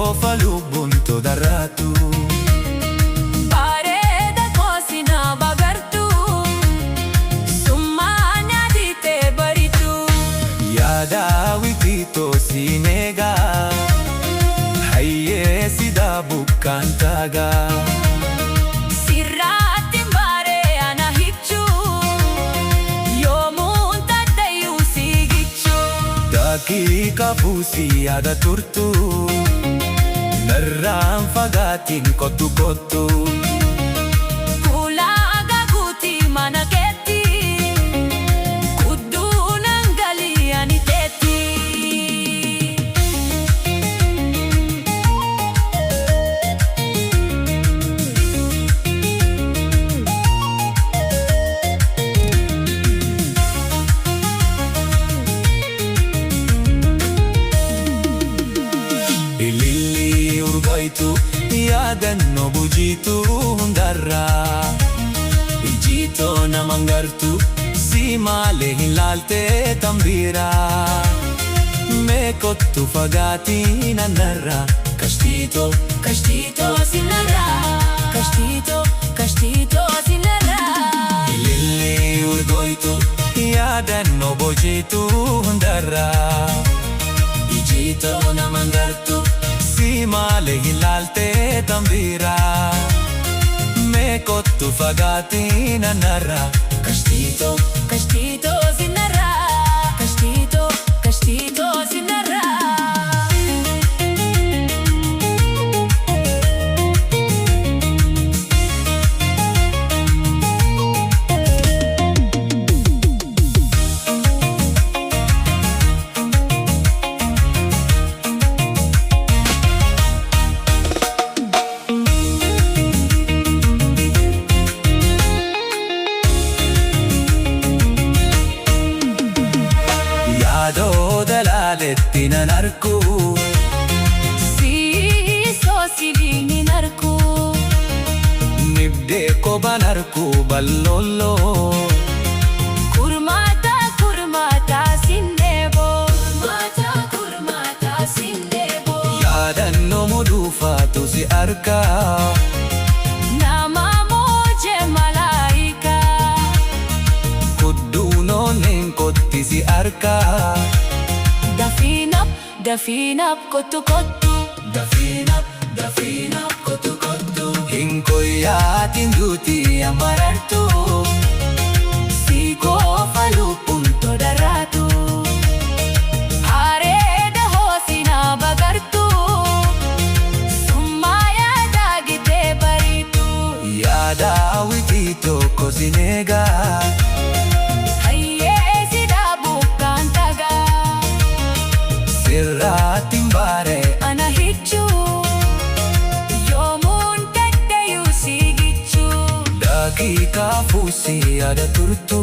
qofa lubbuun darraatu. Bareeda koosina bagartu, summaa nyaatitee baritu. Yaada wikiitoo siin eegaa, hayyee sidaa bukkaan taagaa. Sirraatti baaree ana hichuu, yoomuun taddayyuu siigichuu. Daqiiqa fuusii yaada turtu, narraan fagaatiin kottu kottu. Kulaaga guutii mana keetti, kudduu nangalii ani teetti. Ililli urgaitu yaadannoo bujiitu hundarraa. Ijjiitoo naman gartu si malee hin laaltee tambiraa. Mee kottu fagaatii nanarraa, kashtiitoo Kashtiitoo sinarraa, kashtiitoo sinarraa. ililli urgoitu yaadannoo bujiitu hundarraa. Ijjiitoo naman gartu si malee hin laaltee tambiraa. Mee kottu fagaatii nanarraa, kashtiitoo sinarraa, kashtiitoo sinarraa. yaadoo dalaaletti nan arku. Siisoo siliin arku, Nibdee koban arku ballolloo. kurmaata sindeeboo, kurmaata sindeeboo. Yaadannoo muduufaatu si arkaa. Nama moojee malaayikaa, Kudduunoonneen kotti si arkaa. dafiinap kottu kottu. Dafiinap kottu kottu. Hin koyyaatiin duutii amarartu, si qofa lubbuun darraatu. Areeda hoosina bagartu, summaa yaada gitee baritu. Yaada witii tokko sin eegaa, Hayyee sidaa bukkaan tagaa. sirraattiin baaree Ana hichuu, yoomuun taddayyuu siigichuu. daqiiqa fuusii yaada turtu.